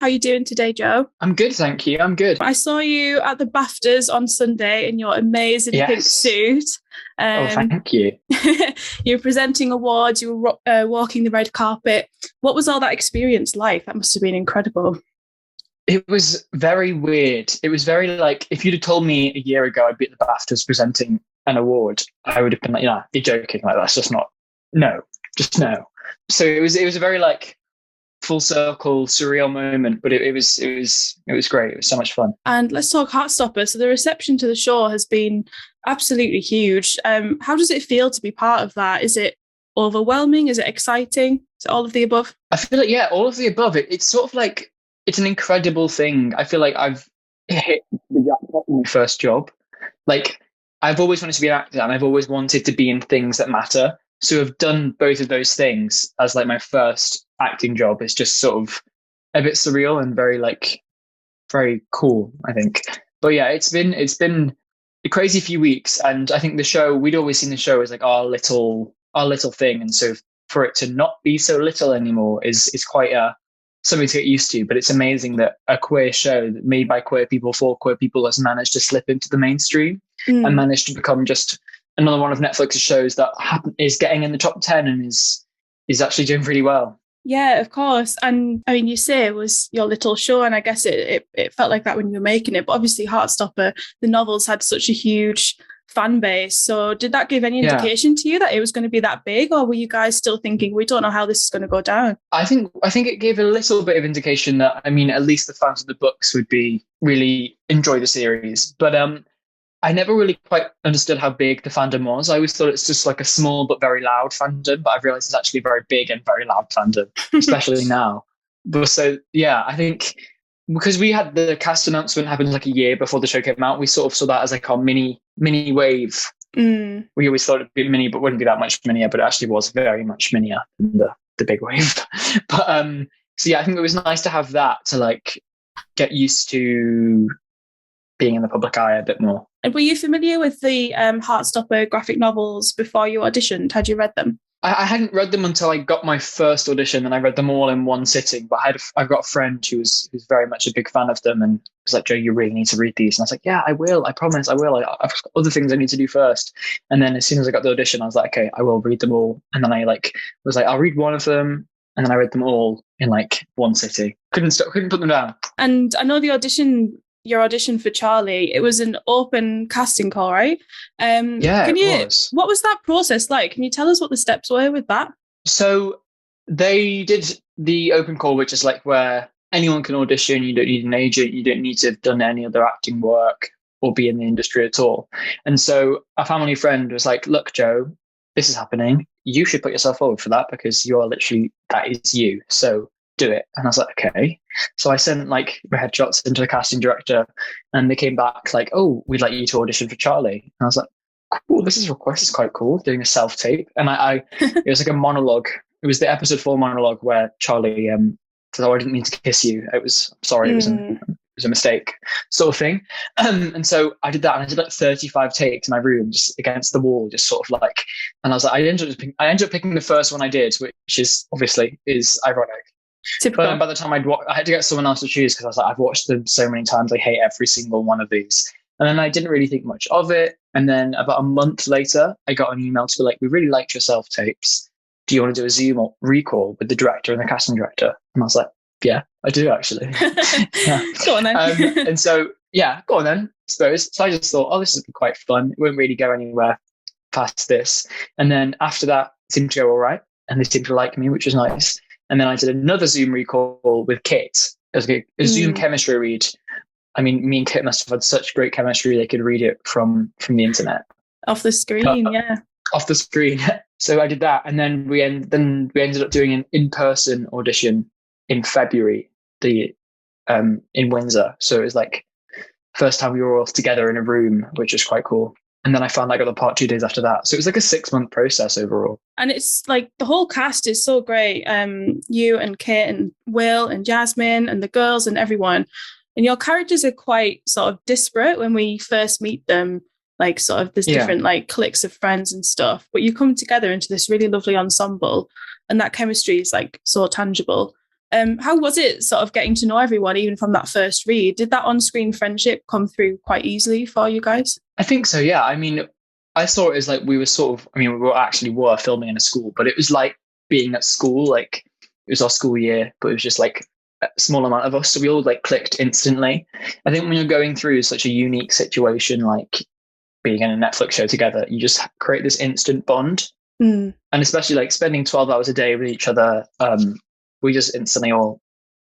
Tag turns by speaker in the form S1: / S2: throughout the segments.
S1: How are you doing today, Joe?
S2: I'm good, thank you. I'm good.
S1: I saw you at the BAFTAs on Sunday in your amazing pink
S2: Yes.
S1: suit.
S2: Oh,
S1: Um,
S2: thank you.
S1: you were presenting awards, you were walking the red carpet. What was all that experience like? That must have been incredible.
S2: It was very weird. It was very like if you'd have told me a year ago I'd be at the BAFTAs presenting an award, I would have been like, yeah, you're joking. Like that's just not no, just no. So it was a very like full circle surreal moment, but it was great. It was so much fun.
S1: And let's talk Heartstopper. So the reception to the show has been absolutely huge. How does it feel to be part of that? Is it overwhelming? Is it exciting? Is it all of the above?
S2: I feel like yeah, all of the above. It's sort of like it's an incredible thing. I feel like I've hit the jackpot in my first job. Like I've always wanted to be an actor and I've always wanted to be in things that matter. So I've done both of those things as like my first acting job. It's just sort of a bit surreal and very like very cool, I think. But yeah, it's been a crazy few weeks, and I think the show we'd always seen the show as like our little thing, and so for it to not be so little anymore is quite something to get used to. But it's amazing that a queer show made by queer people for queer people has managed to slip into the mainstream and
S1: Mm.
S2: managed to become just another one of Netflix's shows that is getting in the top 10 and is actually doing really well.
S1: Yeah, of course. And I mean, you say it was your little show, and I guess it felt like that when you were making it. But obviously, Heartstopper, the novels had such a huge fan base. So did that give any
S2: Yeah.
S1: indication to you that it was going to be that big, or were you guys still thinking, we don't know how this is going to go down?
S2: I think it gave a little bit of indication that I mean at least the fans of the books would be really enjoy the series. But I never really quite understood how big the fandom was. I always thought it's just like a small but very loud fandom, but I've realized it's actually a very big and very loud fandom, especially now. But so yeah, I think because we had the cast announcement happen like a year before the show came out, we sort of saw that as like our mini wave.
S1: Mm.
S2: We always thought it'd be mini, but wouldn't be that much minier, but it actually was very much minier than the big wave. But so yeah, I think it was nice to have that to like get used to being in the public eye a bit more.
S1: And were you familiar with the Heartstopper graphic novels before you auditioned? Had you read them?
S2: I hadn't read them until I got my first audition, and I read them all in one sitting. But I've got a friend who's very much a big fan of them, and was like, "Joe, you really need to read these." And I was like, "Yeah, I will. I promise, I will. I've got other things I need to do first." And then as soon as I got the audition, I was like, "Okay, I will read them all." And then I like was like, "I'll read one of them," and then I read them all in like one sitting. Couldn't put them down.
S1: And I know your audition for Charlie, it was an open casting call, right?
S2: Yeah,
S1: Can
S2: it
S1: you,
S2: was.
S1: what was that process like? Can you tell us what the steps were with that?
S2: So they did the open call, which is like where anyone can audition. You don't need an agent. You don't need to have done any other acting work or be in the industry at all. And so a family friend was like, "Look, Joe, this is happening. You should put yourself forward for that because you are literally, that is you. So do it." And I was like, okay. So I sent like my headshots into the casting director and they came back like, "Oh, we'd like you to audition for Charlie." And I was like, cool, this is quite cool, doing a self-tape. And I it was like a monologue. It was the episode 4 monologue where Charlie says, "Oh, I didn't mean to kiss you. It was sorry, it was a mistake," sort of thing. And so I did that, and I did like 35 takes in my room, just against the wall, just sort of like. And I was like, I ended up picking the first one I did, which is obviously is ironic. But
S1: Typical.
S2: by the time I had to get someone else to choose because I was like, I've watched them so many times, I hate every single one of these. And then I didn't really think much of it. And then about a month later, I got an email to be like, "We really liked your self tapes. Do you want to do a Zoom or recall with the director and the casting director?" And I was like, "Yeah, I do actually." Yeah.
S1: Go on then.
S2: And so, yeah, go on then, I suppose. So I just thought, oh, this would be quite fun. It won't really go anywhere past this. And then after that, it seemed to go all right. And they seemed to like me, which was nice. And then I did another Zoom recall with Kit. It was a Zoom chemistry read. I mean, me and Kit must have had such great chemistry they could read it from the internet.
S1: Off the screen, yeah.
S2: Off the screen. So I did that, and then we ended up doing an in-person audition in February, in Windsor. So it was like first time we were all together in a room, which was quite cool. And then I found I got the part 2 days after that. So it was like a 6-month process overall.
S1: And it's like the whole cast is so great. You and Kate and Will and Jasmine and the girls and everyone. And your characters are quite sort of disparate when we first meet them. Like sort of there's different like cliques of friends and stuff. But you come together into this really lovely ensemble. And that chemistry is like so tangible. How was it sort of getting to know everyone, even from that first read? Did that on-screen friendship come through quite easily for you guys?
S2: I think so, yeah. I mean, I saw it as like we were filming in a school, but it was like being at school, like it was our school year, but it was just like a small amount of us. So we all like clicked instantly. I think when you're going through such a unique situation, like being in a Netflix show together, you just create this instant bond. And especially like spending 12 hours a day with each other, we just instantly all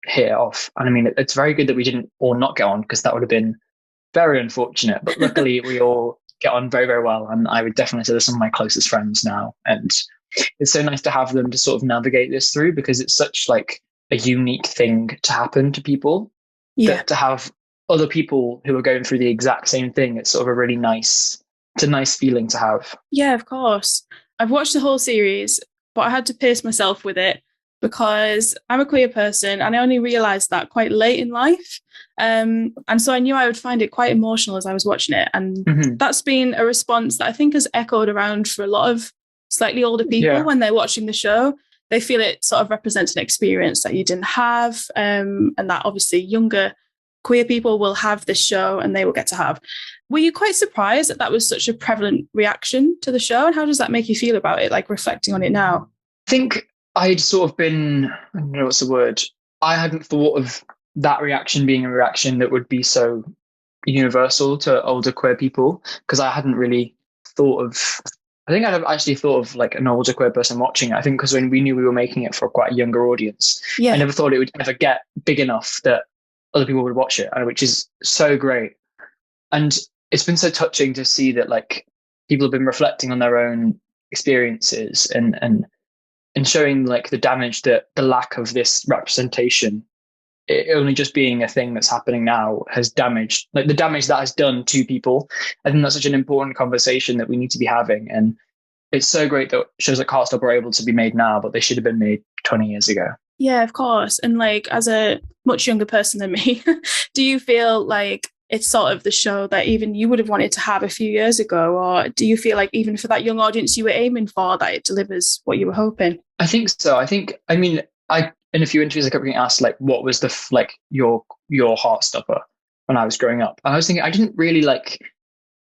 S2: hit it off. And I mean, it's very good that we didn't all not get on, because that would have been very unfortunate. But luckily, we all get on very, very well. And I would definitely say they're some of my closest friends now. And it's so nice to have them to sort of navigate this through, because it's such like a unique thing to happen to people.
S1: Yeah.
S2: That to have other people who are going through the exact same thing, it's sort of a really nice, it's a nice feeling to have.
S1: Yeah, of course. I've watched the whole series, but I had to pace myself with it because I'm a queer person and I only realised that quite late in life. And so I knew I would find it quite emotional as I was watching it. And that's been a response that I think has echoed around for a lot of slightly older people when they're watching the show. They feel it sort of represents an experience that you didn't have, and that obviously younger queer people will have this show and they will get to have. Were you quite surprised that that was such a prevalent reaction to the show? And how does that make you feel about it, like reflecting on it now?
S2: I think I'd sort of been, I don't know what's the word, I hadn't thought of that reaction being a reaction that would be so universal to older queer people, because I hadn't really thought of, I think I'd have actually thought of like an older queer person watching it. I think because when we knew we were making it for quite a younger audience, I never thought it would ever get big enough that other people would watch it, which is so great. And it's been so touching to see that like people have been reflecting on their own experiences and showing like the damage that the lack of this representation, it only just being a thing that's happening now, has damaged, like the damage that has done to people. I think that's such an important conversation that we need to be having. And it's so great that shows like Heartstopper are able to be made now, but they should have been made 20 years ago.
S1: Yeah, of course. And like, as a much younger person than me, do you feel like it's sort of the show that even you would have wanted to have a few years ago? Or do you feel like even for that young audience you were aiming for, that it delivers what you were hoping?
S2: I think so. I mean, in a few interviews I kept getting asked like, what was the like your Heartstopper when I was growing up? And I was thinking I didn't really like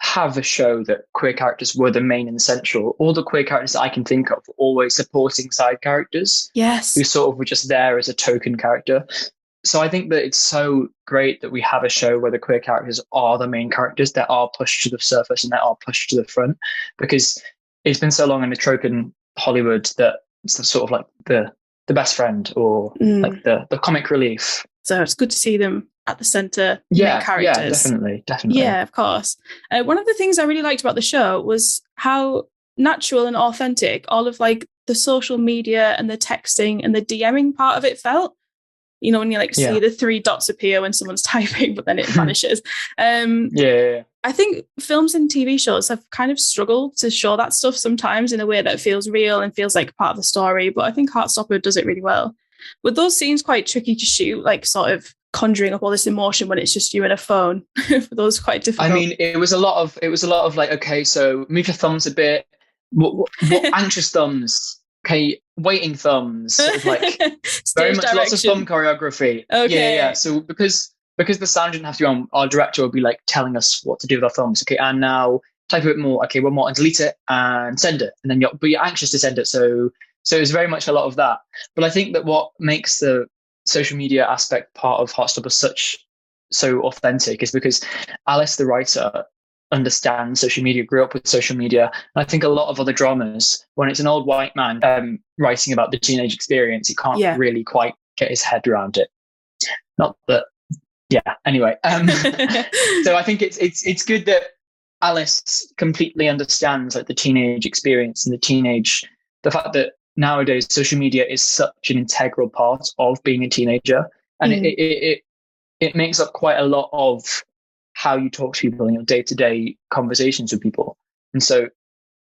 S2: have a show that queer characters were the main and central. All the queer characters that I can think of were always supporting side characters.
S1: Yes.
S2: Who sort of were just there as a token character. So I think that it's so great that we have a show where the queer characters are the main characters, that are pushed to the surface and that are pushed to the front, because it's been so long in the trope in Hollywood that it's the sort of like the best friend or like the comic relief.
S1: So it's good to see them at the centre, main characters.
S2: Yeah, definitely.
S1: Yeah, of course. One of the things I really liked about the show was how natural and authentic all of like the social media and the texting and the DMing part of it felt. You know, when you like see the 3 dots appear when someone's typing, but then it vanishes. I think films and TV shows have kind of struggled to show that stuff sometimes in a way that feels real and feels like part of the story. But I think Heartstopper does it really well. Were those scenes quite tricky to shoot, like sort of conjuring up all this emotion when it's just you and a phone? For those quite difficult.
S2: I mean, it was a lot of like, okay, so move your thumbs a bit. What anxious thumbs? Okay, waiting thumbs, sort of like very much direction. Lots of thumb choreography.
S1: Okay.
S2: Yeah. So because the sound didn't have to be on, our director would be like telling us what to do with our thumbs. Okay, and now type a bit more. Okay, one more, and delete it and send it. And then you're anxious to send it. So it's very much a lot of that. But I think that what makes the social media aspect part of Heartstopper so authentic is because Alice, the writer, understands social media, grew up with social media. And I think a lot of other dramas, when it's an old white man writing about the teenage experience, he can't really quite get his head around it. Not that, anyway. So I think it's good that Alice completely understands like the teenage experience and the fact that nowadays social media is such an integral part of being a teenager, and it makes up quite a lot of how you talk to people in your day-to-day conversations with people. And so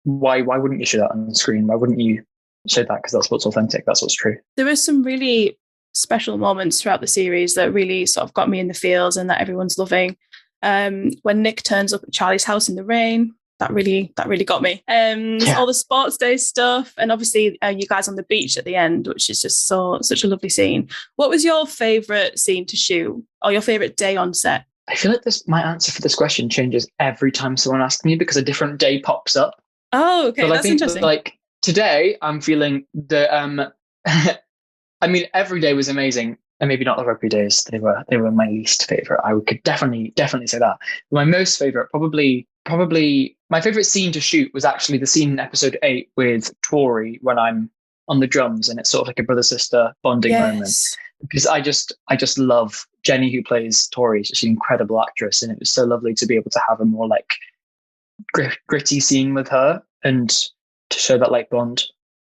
S2: why wouldn't you show that on the screen? Why wouldn't you show that? Because that's what's authentic, that's what's true.
S1: There are some really special moments throughout the series that really sort of got me in the feels and that everyone's loving. When Nick turns up at Charlie's house in the rain, that really got me. All the sports day stuff, and obviously you guys on the beach at the end, which is just such a lovely scene. What was your favourite scene to shoot, or your favourite day on set?
S2: I feel like my answer for this question changes every time someone asks me because a different day pops up.
S1: Oh, okay,
S2: but
S1: that's
S2: I think
S1: interesting.
S2: Like today, I'm feeling the I mean, every day was amazing, and maybe not the rugby days. They were my least favorite. I could definitely say that. My most favorite, probably my favorite scene to shoot was actually the scene in episode 8 with Tori when I'm on the drums, and it's sort of like a brother sister bonding moment. Because I just love Jenny, who plays Tori. She's an incredible actress, and it was so lovely to be able to have a more like gritty scene with her and to show that like bond.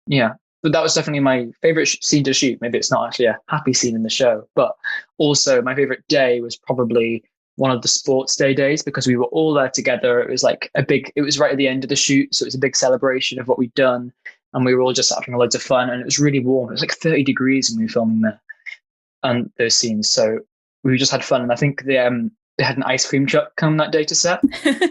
S2: Yeah, but that was definitely my favorite scene to shoot. Maybe it's not actually a happy scene in the show, but also my favorite day was probably one of the sports day days because we were all there together. It was like it was right at the end of the shoot, so it was a big celebration of what we'd done, and we were all just having loads of fun, and it was really warm. It was like 30 degrees when we were filming there and those scenes, so we just had fun. And I think they had an ice cream truck come that day to set,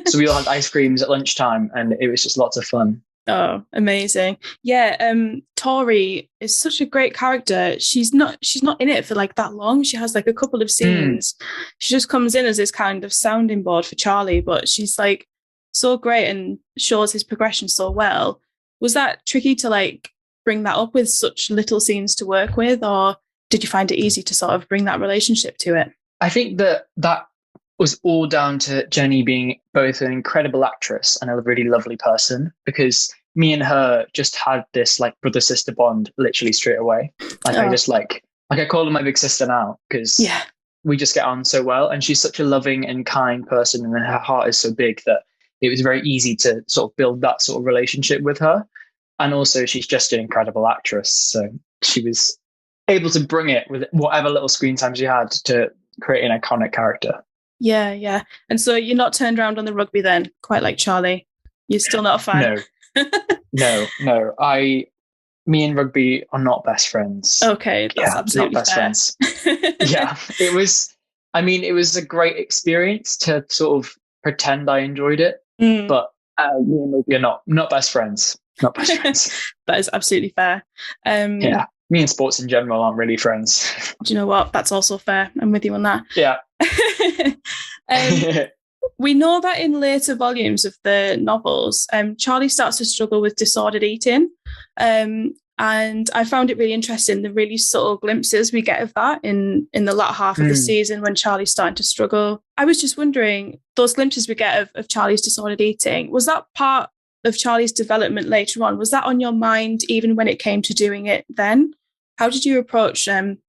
S2: so we all had ice creams at lunchtime, and it was just lots of fun.
S1: Oh, amazing. Yeah, Tori is such a great character. She's not in it for like that long. She has like a couple of scenes. She just comes in as this kind of sounding board for Charlie, but she's like so great and shows his progression so well. Was that tricky to like bring that up with such little scenes to work with, or did you find it easy to sort of bring that relationship to it?
S2: I think that was all down to Jenny being both an incredible actress and a really lovely person, because me and her just had this like brother sister bond literally straight away. Like I just like I call her my big sister now because we just get on so well, and she's such a loving and kind person, and her heart is so big that it was very easy to sort of build that sort of relationship with her. And also she's just an incredible actress, so she was able to bring it with whatever little screen time she had to create an iconic character.
S1: Yeah. And so you're not turned around on the rugby then, quite like Charlie? You're still not a fan?
S2: No. Me and rugby are not best friends.
S1: Okay, that's absolutely
S2: not best friends. Yeah, it was a great experience to sort of pretend I enjoyed it, but me and rugby are not best friends. Not best friends.
S1: That is absolutely fair.
S2: Yeah, me and sports in general aren't really friends.
S1: Do you know what? That's also fair. I'm with you on that.
S2: Yeah.
S1: We know that in later volumes of the novels, Charlie starts to struggle with disordered eating. And I found it really interesting, the really subtle glimpses we get of that in the latter half of the season when Charlie's starting to struggle. I was just wondering, those glimpses we get of Charlie's disordered eating, was that part of Charlie's development later on? Was that on your mind even when it came to doing it then? How did you approach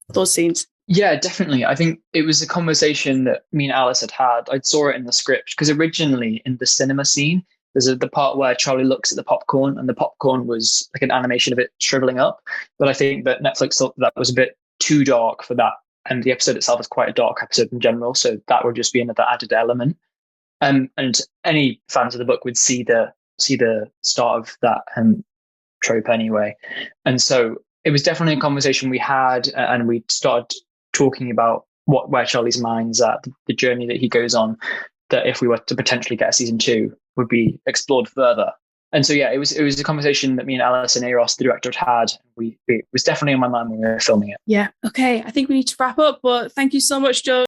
S1: those scenes?
S2: Yeah, definitely. I think it was a conversation that me and Alice had. I saw it in the script because originally in the cinema scene, there's the part where Charlie looks at the popcorn, and the popcorn was like an animation of it shriveling up. But I think that Netflix thought that was a bit too dark for that. And the episode itself is quite a dark episode in general. So that would just be another added element. And any fans of the book would see the start of that trope anyway. And so it was definitely a conversation we had, and we started talking about where Charlie's mind's at, the journey that he goes on, that if we were to potentially get a season 2 would be explored further. And so, yeah, it was a conversation that me and Alice and Eros, the director, had. It was definitely on my mind when we were filming it.
S1: Yeah. Okay. I think we need to wrap up, but thank you so much, Joe.